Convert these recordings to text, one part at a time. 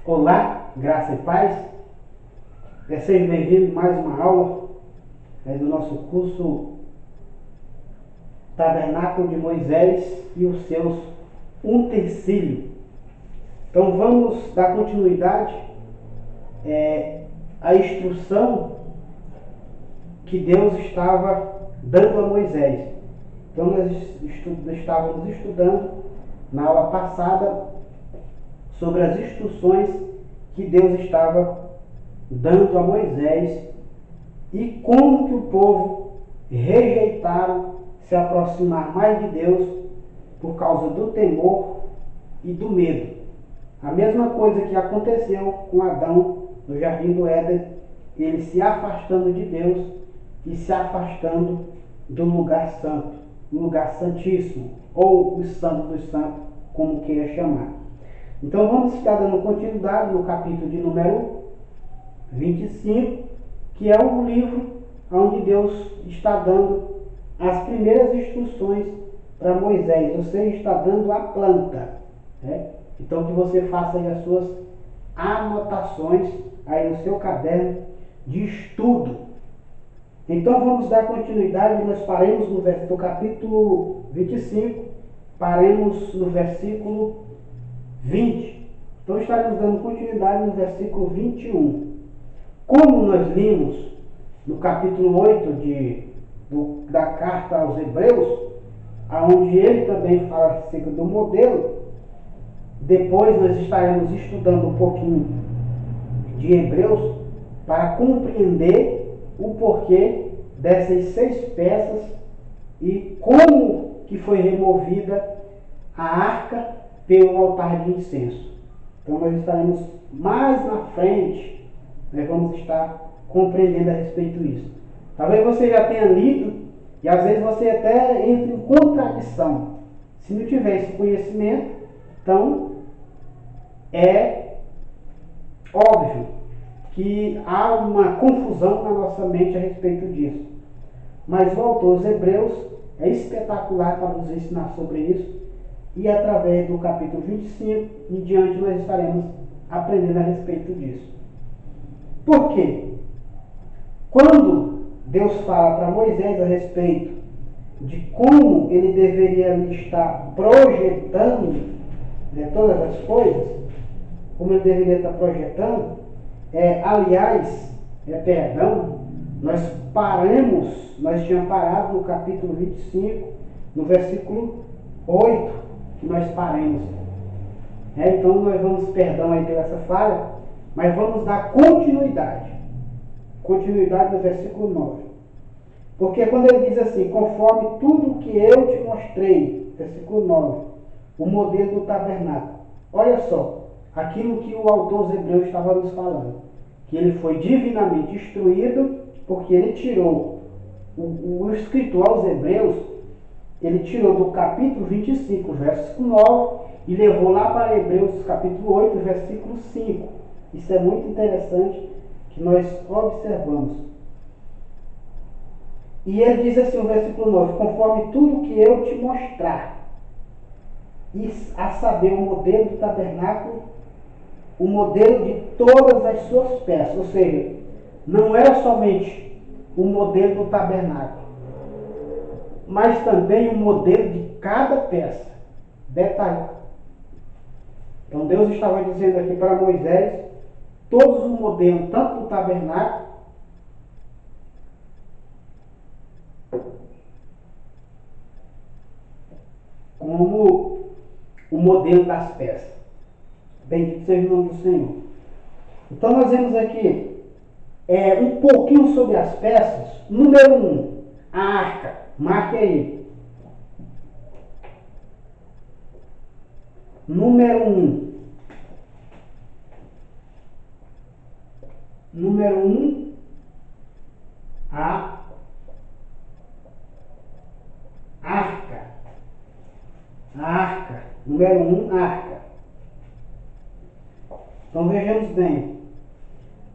Olá, graça e paz. Seja bem-vindo a mais uma aula do nosso curso Tabernáculo de Moisés e os seus utensílios. Então vamos dar continuidade à instrução que Deus estava dando a Moisés. Então nós estávamos estudando na aula passada sobre as instruções que Deus estava dando a Moisés e como que o povo rejeitaram se aproximar mais de Deus por causa do temor e do medo. A mesma coisa que aconteceu com Adão no Jardim do Éden, ele se afastando de Deus e se afastando do lugar santo, lugar santíssimo, ou o santo dos santos, como queira chamar. Então vamos estar dando continuidade no capítulo de número 25, que é o livro onde Deus está dando as primeiras instruções para Moisés, ou seja, está dando a planta. Então que você faça aí as suas anotações aí no seu caderno de estudo. Então vamos dar continuidade, nós paremos no capítulo 25, paremos no versículo 20. Então estaremos dando continuidade no versículo 21. Como nós vimos no capítulo 8 da carta aos Hebreus, onde ele também fala acerca do modelo, depois nós estaremos estudando um pouquinho de Hebreus para compreender o porquê dessas 6 peças e como que foi removida a arca pelo altar de incenso. Então nós estaremos mais na frente, vamos estar compreendendo a respeito disso. Talvez você já tenha lido e às vezes você até entra em contradição. Se não tiver esse conhecimento, então é óbvio que há uma confusão na nossa mente a respeito disso. Mas o autor dos Hebreus é espetacular para nos ensinar sobre isso. E através do capítulo 25 em diante nós estaremos aprendendo a respeito disso. Por quê? Quando Deus fala para Moisés a respeito de como ele deveria estar projetando todas as coisas, como ele deveria estar projetando, nós tínhamos parado no capítulo 25, no versículo 8, que nós paremos. Então nós vamos, perdão aí pela essa falha, mas vamos dar continuidade no versículo 9. Porque quando ele diz assim, conforme tudo que eu te mostrei, versículo 9, o modelo do tabernáculo. Olha só, aquilo que o autor dos Hebreus estava nos falando, que ele foi divinamente instruído, porque ele tirou, o escritor aos Hebreus, ele tirou do capítulo 25, versículo 9, e levou lá para Hebreus, capítulo 8, versículo 5. Isso é muito interessante que nós observamos. E ele diz assim, o versículo 9, conforme tudo que eu te mostrar, e a saber, o modelo do tabernáculo, o modelo de todas as suas peças, ou seja, não era somente o modelo do tabernáculo, mas também o modelo de cada peça. Detalhe. Então Deus estava dizendo aqui para Moisés todos os modelos, tanto do tabernáculo como o modelo das peças. Bendito seja o nome do Senhor. Então nós vemos aqui um pouquinho sobre as peças. Número 1, a arca. Marque aí. Número 1. A arca. A arca. Número 1, arca. Então vejamos bem.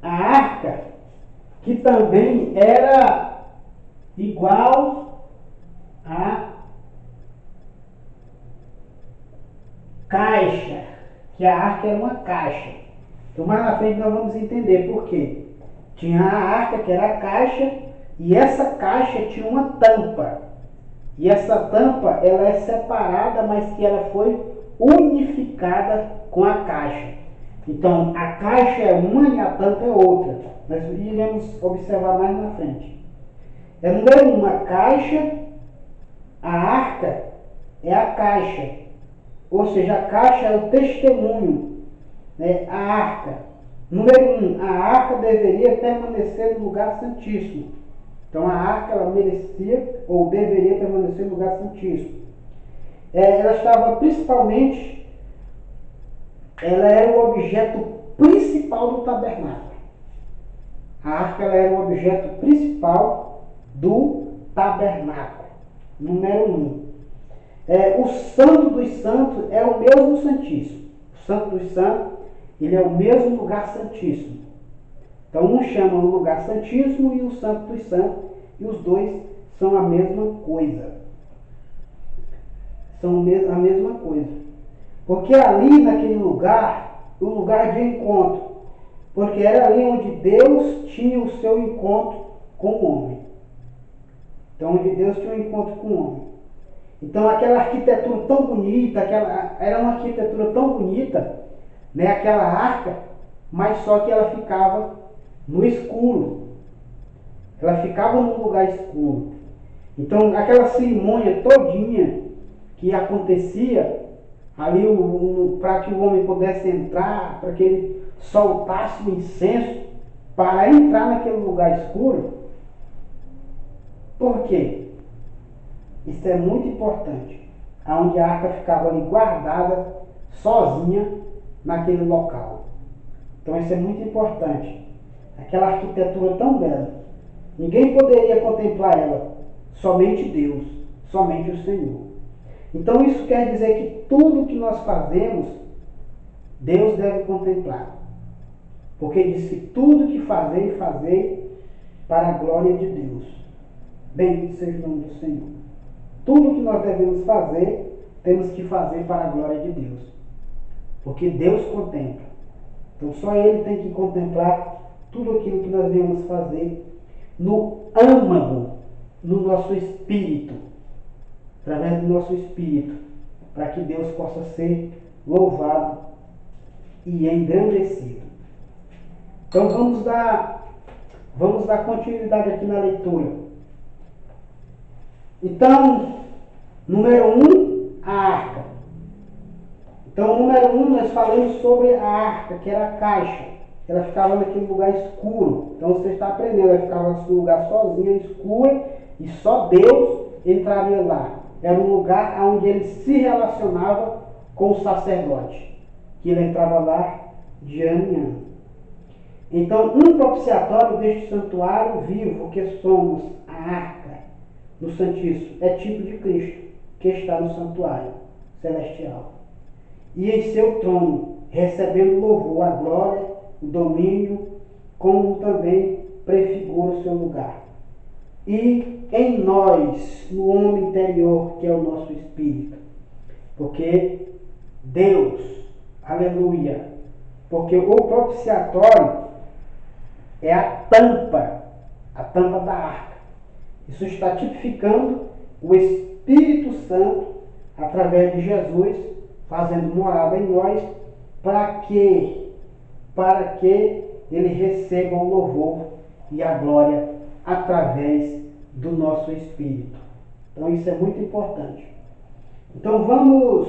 A arca, que também era igual a caixa, que a arca era uma caixa. Então mais na frente nós vamos entender por quê. Tinha a arca, que era a caixa, e essa caixa tinha uma tampa. E essa tampa, ela é separada, mas que ela foi unificada com a caixa. Então, a caixa é uma e a tampa é outra. Nós iremos observar mais na frente. É número 1, a caixa, a arca é a caixa. Ou seja, a caixa é o testemunho, né? A arca. Número 1, a arca deveria permanecer no lugar santíssimo. Então a arca, ela merecia ou deveria permanecer no lugar santíssimo. Ela estava principalmente, ela era o objeto principal do tabernáculo. A arca, ela era o objeto principal do tabernáculo. Número 1. O Santo dos Santos é o mesmo Santíssimo. O Santo dos Santos, ele é o mesmo lugar santíssimo. Então um chama o lugar santíssimo e o Santo dos Santos, e os dois são a mesma coisa. São a mesma coisa. Porque ali naquele lugar, o lugar de encontro, porque era ali onde Deus tinha o seu encontro com o homem. Então onde Deus tinha um encontro com o homem. Então aquela arquitetura tão bonita, era uma arquitetura tão bonita, né, aquela arca, mas só que ela ficava no escuro. Ela ficava num lugar escuro. Então aquela cerimônia todinha que acontecia ali para que o homem pudesse entrar, para que ele soltasse o incenso para entrar naquele lugar escuro. Por quê? Isso é muito importante. Onde a arca ficava ali guardada, sozinha, naquele local. Então isso é muito importante. Aquela arquitetura tão bela. Ninguém poderia contemplar ela. Somente Deus. Somente o Senhor. Então isso quer dizer que tudo que nós fazemos, Deus deve contemplar. Porque diz que tudo que fazei, fazei para a glória de Deus. Bendito seja o nome do Senhor. Tudo que nós devemos fazer, temos que fazer para a glória de Deus. Porque Deus contempla. Então só Ele tem que contemplar tudo aquilo que nós devemos fazer no âmago, no nosso espírito. Através do nosso espírito. Para que Deus possa ser louvado e engrandecido. Então vamos dar continuidade aqui na leitura. Então, número 1, a arca. Então, número 1, nós falamos sobre a arca, que era a caixa. Ela ficava naquele lugar escuro. Então, você está aprendendo, ela ficava nesse lugar sozinha, escura, e só Deus entraria lá. Era um lugar onde ele se relacionava com o sacerdote, que ele entrava lá de ano em ano. Então, um propiciatório deste santuário vivo, que somos a arca do Santíssimo, é tipo de Cristo, que está no santuário celestial. E em seu trono, recebendo louvor, a glória, o domínio, como também prefigura o seu lugar. E em nós, no homem interior, que é o nosso espírito. Porque Deus, aleluia, porque o propiciatório é a tampa da arca. Isso está tipificando o Espírito Santo, através de Jesus, fazendo morada em nós, para que ele receba o louvor e a glória através do nosso Espírito. Então isso é muito importante. Então vamos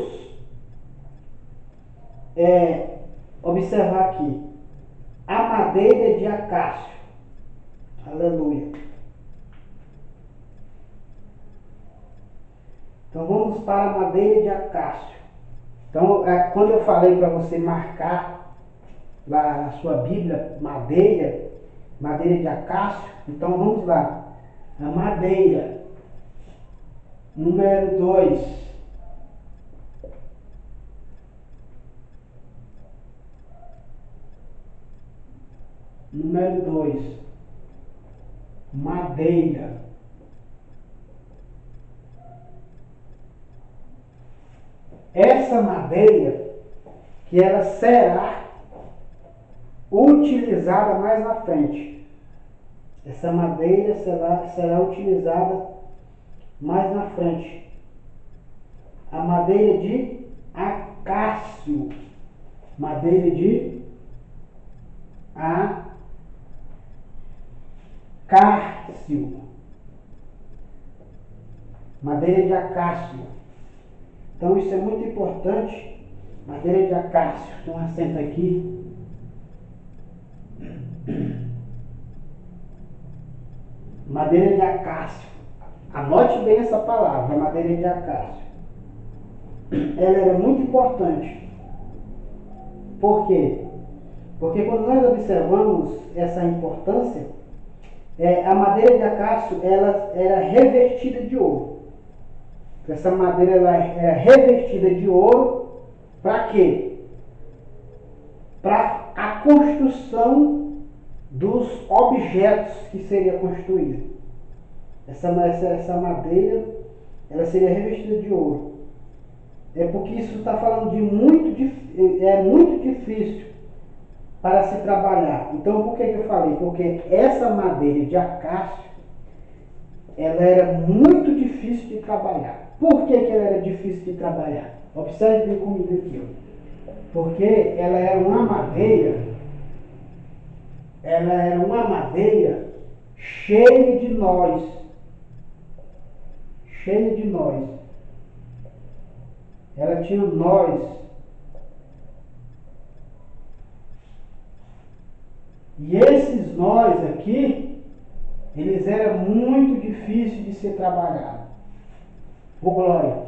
observar aqui. A madeira de acácio. Aleluia. Então vamos para a madeira de acácio. Então, quando eu falei para você marcar lá na sua Bíblia, madeira de acácio, então vamos lá. A madeira, número 2. Número 2. Madeira. Essa madeira, que ela será utilizada mais na frente. Essa madeira será utilizada mais na frente. A madeira de acácio. Madeira de acácio. Madeira de acácio. Então isso é muito importante. Madeira de acácio. Tem um acento aqui. Madeira de acácio. Anote bem essa palavra, madeira de acácio. Ela era muito importante. Por quê? Porque quando nós observamos essa importância, a madeira de acácio ela era revestida de ouro. Essa madeira ela era revestida de ouro para quê? Para a construção dos objetos que seria construído. Essa madeira ela seria revestida de ouro. Porque isso está falando de muito difícil para se trabalhar. Então por que eu falei? Porque essa madeira de acácio ela era muito difícil de trabalhar. Por que ela era difícil de trabalhar? Observe bem comigo aqui. Porque ela era uma madeira cheia de nós. Cheia de nós. Ela tinha nós. E esses nós aqui, eles eram muito difíceis de ser trabalhados. Ô glória!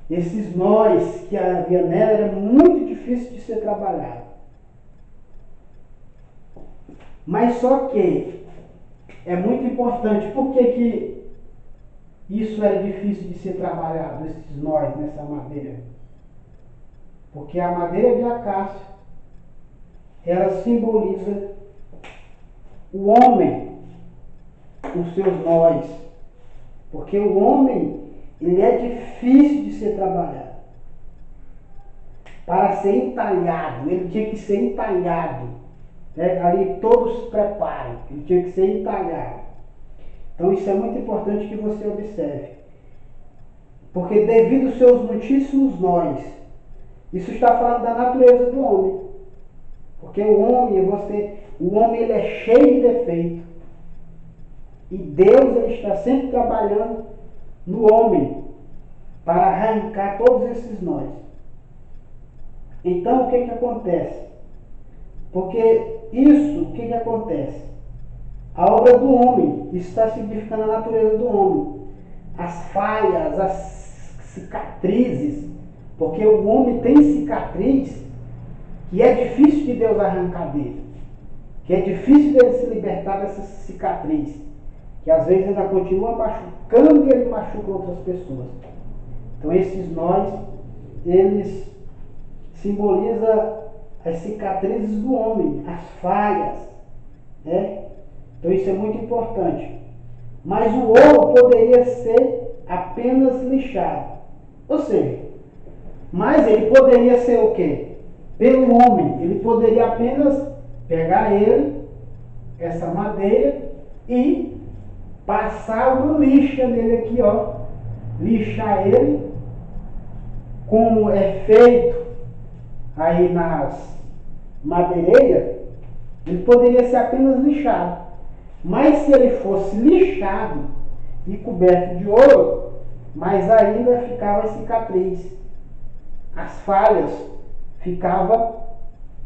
Esses nós que havia nela eram muito difíceis de ser trabalhados. Mas só que é muito importante. Por que isso era difícil de ser trabalhado, esses nós nessa madeira? Porque a madeira de acácio ela simboliza o homem, os seus nós. Porque o homem, ele é difícil de ser trabalhado. Para ser entalhado, ele tinha que ser entalhado. Ali todos se preparam, ele tinha que ser entalhado. Então isso é muito importante que você observe. Porque devido aos seus muitíssimos nós, isso está falando da natureza do homem. Porque o homem ele é cheio de defeito. E Deus ele está sempre trabalhando no homem para arrancar todos esses nós. Então o que acontece? Porque isso, o que acontece? A obra do homem, isso está significando a natureza do homem. As falhas, as cicatrizes, porque o homem tem cicatriz que é difícil de Deus arrancar dele. Que é difícil dele se libertar dessa cicatriz. Que às vezes ainda continua machucando e ele machuca outras pessoas. Então esses nós, eles simbolizam as cicatrizes do homem, as falhas. Então isso é muito importante. Mas o ouro poderia ser apenas lixado. Ou seja, mas ele poderia ser o quê? Pelo homem. Ele poderia apenas pegar essa madeira e passar uma lixa nele aqui, lixar ele, como é feito aí nas madeireiras, ele poderia ser apenas lixado. Mas se ele fosse lixado e coberto de ouro, mas ainda ficava a cicatriz. As falhas ficavam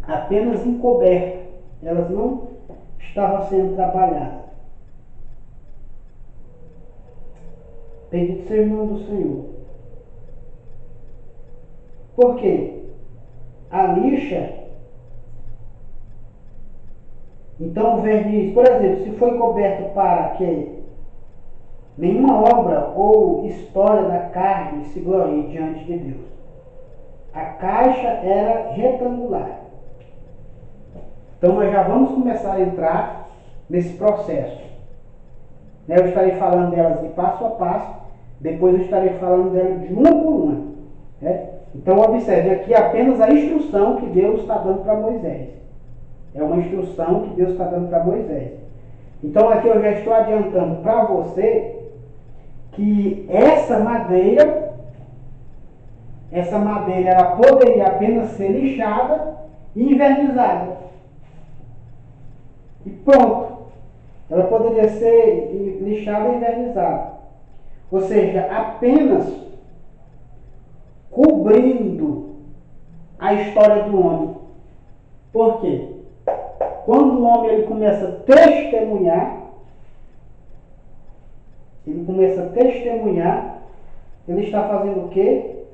apenas encobertas. Elas não estavam sendo trabalhadas. Bendito seja o nome do Senhor. Por quê? A lixa, então o verniz, por exemplo, se foi coberto para que nenhuma obra ou história da carne se glorie diante de Deus. A caixa era retangular. Então nós já vamos começar a entrar nesse processo. Eu estarei falando delas de passo a passo, depois eu estarei falando delas de uma por uma. Então observe aqui apenas a instrução que Deus está dando para Moisés. É uma instrução que Deus está dando para Moisés. Então aqui eu já estou adiantando para você que essa madeira ela poderia apenas ser lixada e invernizada. E pronto. Ela poderia ser lixada e invernizada. Ou seja, apenas cobrindo a história do homem. Por quê? Quando o homem ele começa a testemunhar, ele está fazendo o quê?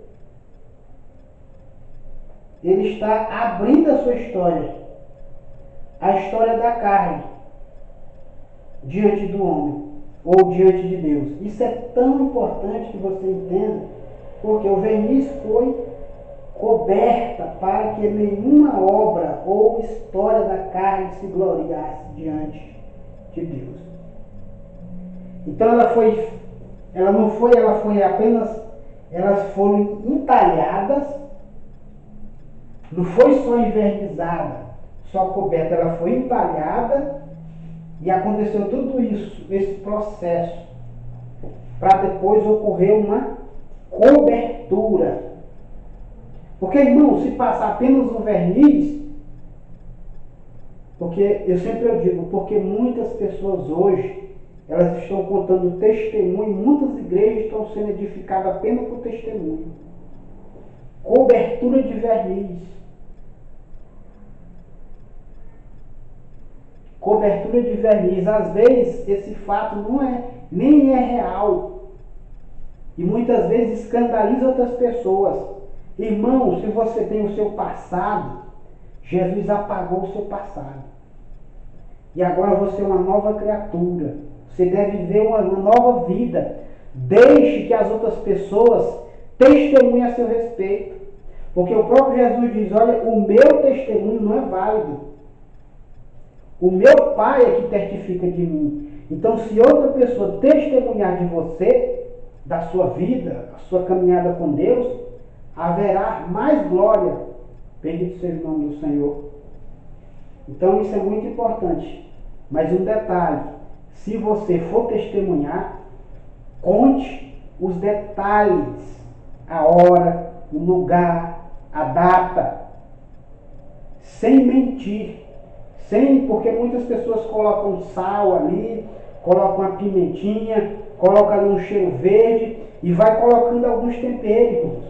Ele está abrindo a sua história, a história da carne, diante do homem, ou diante de Deus. Isso é tão importante que você entenda, porque o verniz foi coberta para que nenhuma obra ou história da carne se gloriasse diante de Deus. Então elas foram entalhadas, não foi só invernizada, só coberta, ela foi entalhada e aconteceu tudo isso, esse processo, para depois ocorrer uma cobertura. Porque, irmão, se passar apenas um verniz, porque eu digo, porque muitas pessoas hoje, elas estão contando testemunho, muitas igrejas estão sendo edificadas apenas por testemunho. Cobertura de verniz. Cobertura de verniz. Às vezes, esse fato nem é real. E muitas vezes escandaliza outras pessoas. Irmão, se você tem o seu passado, Jesus apagou o seu passado. E agora você é uma nova criatura. Você deve viver uma nova vida. Deixe que as outras pessoas testemunhem a seu respeito. Porque o próprio Jesus diz, olha, o meu testemunho não é válido. O meu Pai é que testifica de mim. Então, se outra pessoa testemunhar de você, da sua vida, a sua caminhada com Deus, haverá mais glória. Bendito seja o nome do Senhor. Então isso é muito importante. Mas um detalhe, se você for testemunhar, conte os detalhes, a hora, o lugar, a data, sem mentir, porque muitas pessoas colocam sal ali, colocam uma pimentinha, colocam ali um cheiro verde e vai colocando alguns temperos.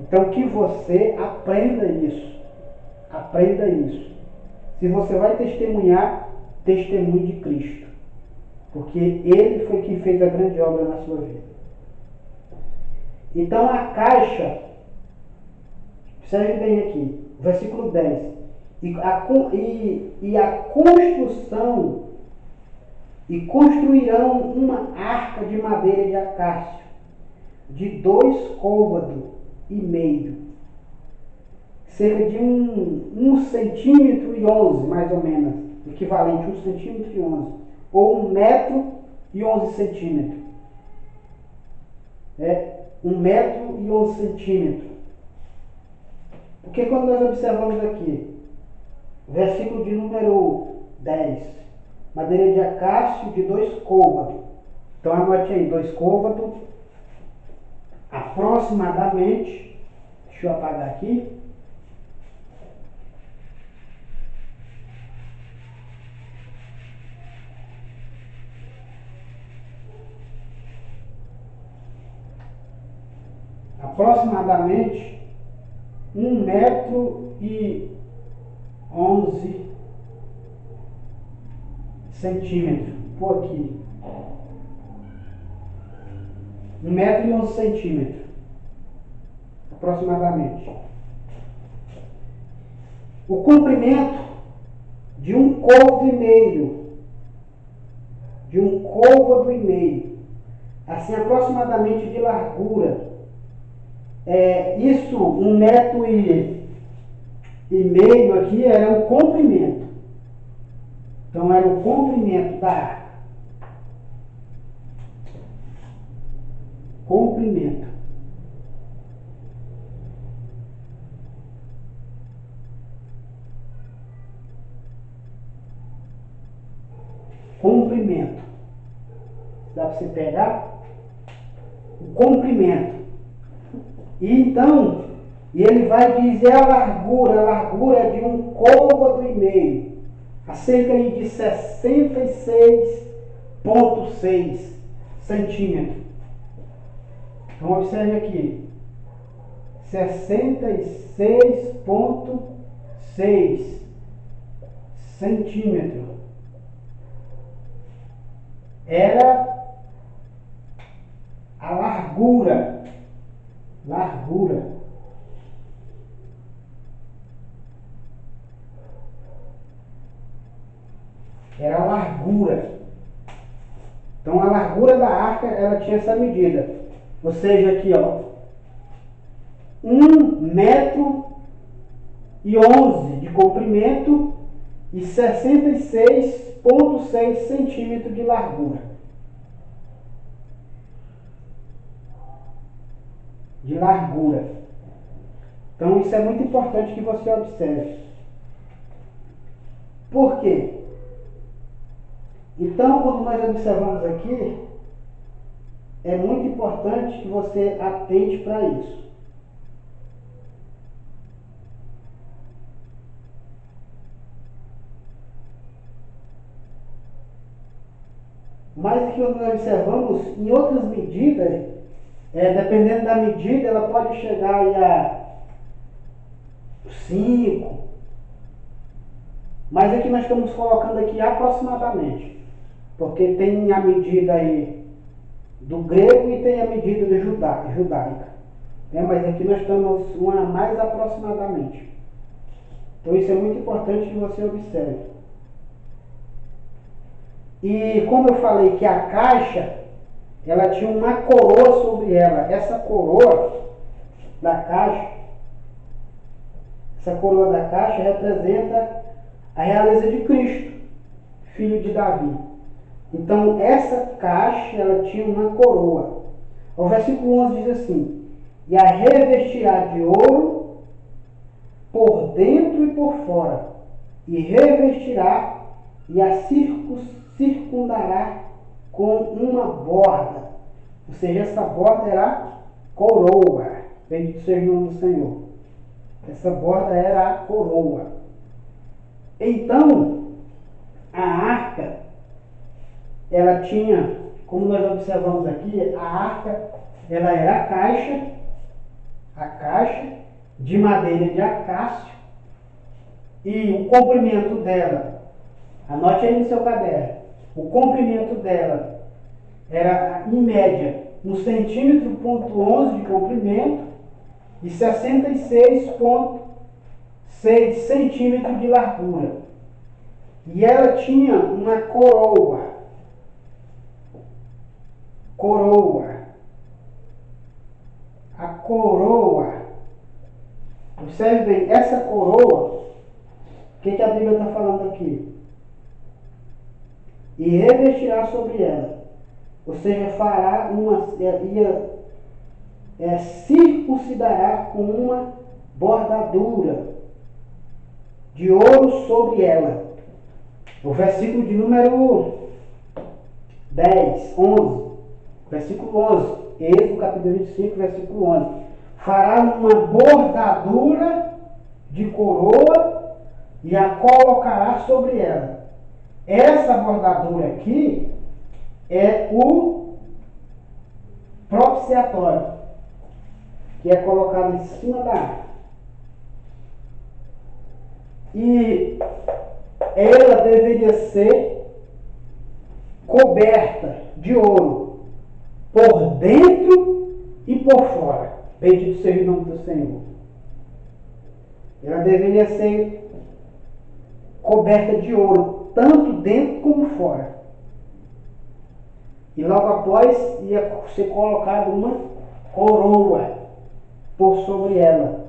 Então que você aprenda isso. Aprenda isso. Se você vai testemunhar, testemunhe de Cristo. Porque Ele foi quem fez a grande obra na sua vida. Então a caixa, observe bem aqui, versículo 10. E a construção, e construirão uma arca de madeira de acácio, de 2 côvados e meio, cerca de 1 centímetro e 11, mais ou menos, equivalente a 1 centímetro e 11, ou 1 metro e 11 centímetros. 1 metro e 11 centímetros. Porque quando nós observamos aqui, versículo de número 10, madeira de acácio de 2 côvados. Então anote aí, 2 côvados, aproximadamente, deixa eu apagar aqui, aproximadamente 1 metro e 11 centímetros, por aqui. 1 metro e 11 centímetros, aproximadamente. O comprimento de 1 côvado e meio, de 1 côvado e meio, assim aproximadamente de largura. Isso, 1 metro e meio aqui era o comprimento. Então era o comprimento da arca. Comprimento. comprimento. Dá para você pegar? O comprimento. E então, ele vai dizer a largura de um côvado e meio, a cerca de 66,6 centímetros. Então, observe aqui. 66,6 centímetros. Era a largura. Era a largura. Então a largura da arca, ela tinha essa medida. Ou seja, aqui, ó, 1,11 m de comprimento e 66,6 centímetros de largura. Então isso é muito importante que você observe. Por quê? Então, quando nós observamos aqui, é muito importante que você atente para isso. Mas aqui nós observamos, em outras medidas, dependendo da medida, ela pode chegar aí a 5. Mas aqui nós estamos colocando aqui aproximadamente. Porque tem a medida aí do grego e tem a medida do judaica. Mas aqui nós estamos uma mais aproximadamente. Então isso é muito importante que você observe. E como eu falei que a caixa, ela tinha uma coroa sobre ela. Essa coroa da caixa representa a realeza de Cristo, filho de Davi. Então, essa caixa, ela tinha uma coroa. O versículo 11 diz assim: e a revestirá de ouro por dentro e por fora, e revestirá e a circundará com uma borda. Ou seja, essa borda era coroa. Bendito seja o nome do Senhor. Essa borda era a coroa. Então, a arca, ela tinha, como nós observamos aqui, a arca, ela era a caixa de madeira de acácio, e o comprimento dela, anote aí no seu caderno, o comprimento dela era, em média, 1,11 centímetro de comprimento e 66,6 centímetros de largura. E ela tinha uma coroa. A coroa. Observe bem, essa coroa, o que a Bíblia está falando aqui? E revestirá sobre ela. Ou seja, fará circuncidará com uma bordadura de ouro sobre ela. O versículo de número 11. Versículo 11. Êxodo capítulo 25, versículo 11. Fará uma bordadura de coroa e a colocará sobre ela. Essa bordadura aqui é o propiciatório, que é colocado em cima da arca. E ela deveria ser coberta de ouro por dentro e por fora. Bendito seja o nome do Senhor. Ela deveria ser coberta de ouro, tanto dentro como fora. E logo após ia ser colocada uma coroa por sobre ela.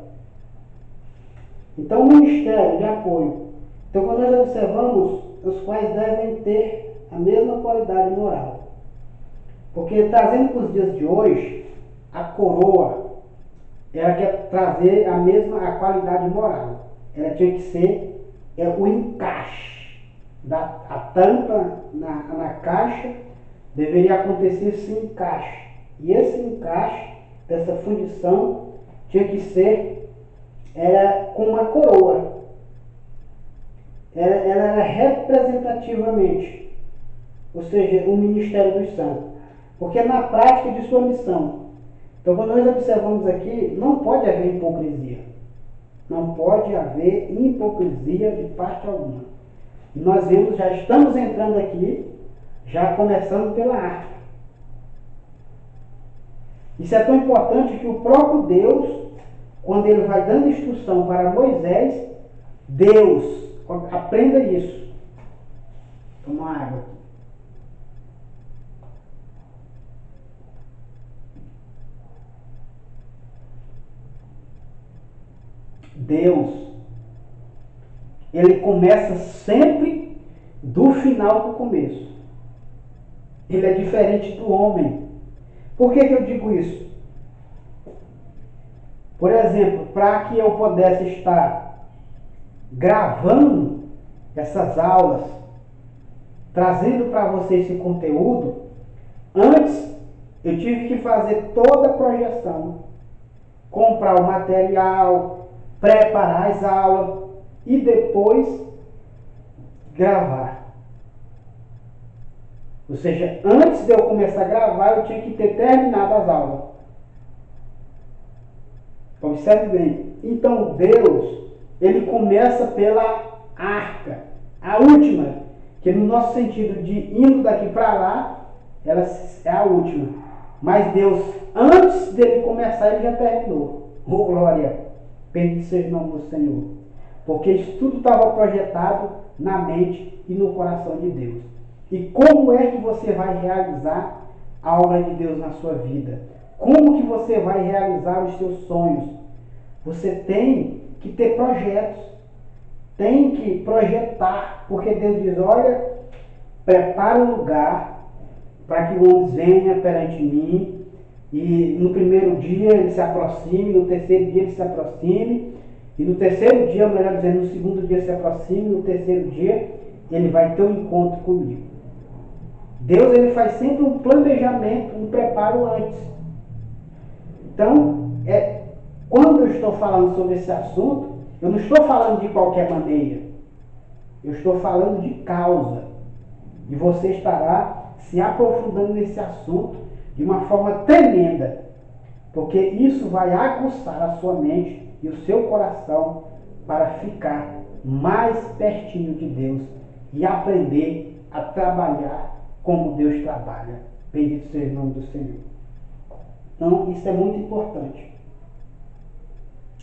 Então, o ministério de apoio. Então, quando nós observamos, os quais devem ter a mesma qualidade moral. Porque, trazendo para os dias de hoje, a coroa, ela quer trazer a qualidade moral. Ela tinha que ser o encaixe. a tampa na caixa, deveria acontecer esse encaixe. E esse encaixe dessa fundição tinha que ser, era com uma coroa. Ela era representativamente, ou seja, o ministério dos santos. Porque na prática de sua missão. Então, quando nós observamos aqui, não pode haver hipocrisia. Não pode haver hipocrisia de parte alguma. E nós vemos, já estamos entrando aqui, já começando pela arte. Isso é tão importante que o próprio Deus, quando ele vai dando instrução para Moisés, Deus, aprenda isso. Toma uma água aqui. Deus, ele começa sempre do final para o começo. Ele é diferente do homem. Por que eu digo isso? Por exemplo, para que eu pudesse estar gravando essas aulas, trazendo para você esse conteúdo, antes eu tive que fazer toda a projeção, comprar o material, preparar as aulas e depois gravar. Ou seja, antes de eu começar a gravar, eu tinha que ter terminado as aulas. Observe bem. Então Deus, ele começa pela arca, a última, que no nosso sentido de indo daqui para lá, ela é a última. Mas Deus, antes dele começar, ele já terminou. Oh, glória! Bendito seja o nome do Senhor. Porque isso tudo estava projetado na mente e no coração de Deus. E como é que você vai realizar a obra de Deus na sua vida? Como que você vai realizar os seus sonhos? Você tem que ter projetos. Tem que projetar. Porque Deus diz, olha, prepara um lugar para que o homem venha perante mim. E no primeiro dia ele se aproxime, no terceiro dia ele se aproxime, e no terceiro dia, melhor dizendo, no segundo dia se aproxime, no terceiro dia ele vai ter um encontro comigo. Deus, ele faz sempre um planejamento, um preparo antes. Então, quando eu estou falando sobre esse assunto, eu não estou falando de qualquer maneira. Eu estou falando de causa. E você estará se aprofundando nesse assunto de uma forma tremenda, porque isso vai aguçar a sua mente e o seu coração para ficar mais pertinho de Deus e aprender a trabalhar como Deus trabalha. Bendito seja o nome do Senhor. Então, isso é muito importante.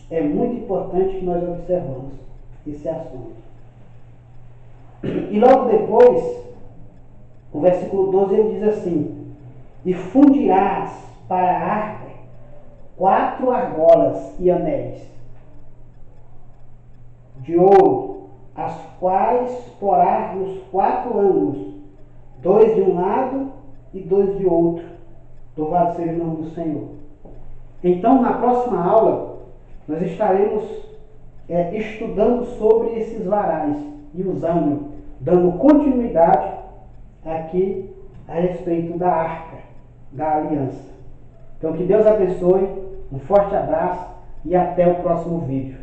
É muito importante que nós observamos esse assunto. E logo depois, o versículo 12, ele diz assim: e fundirás para a arca 4 argolas e anéis de ouro, as quais porás nos 4 ângulos, 2 de um lado e 2 de outro. Louvado seja o nome do Senhor. Então, na próxima aula, nós estaremos estudando sobre esses varais e usando, dando continuidade aqui a respeito da arca da aliança. Então, que Deus abençoe, um forte abraço e até o próximo vídeo.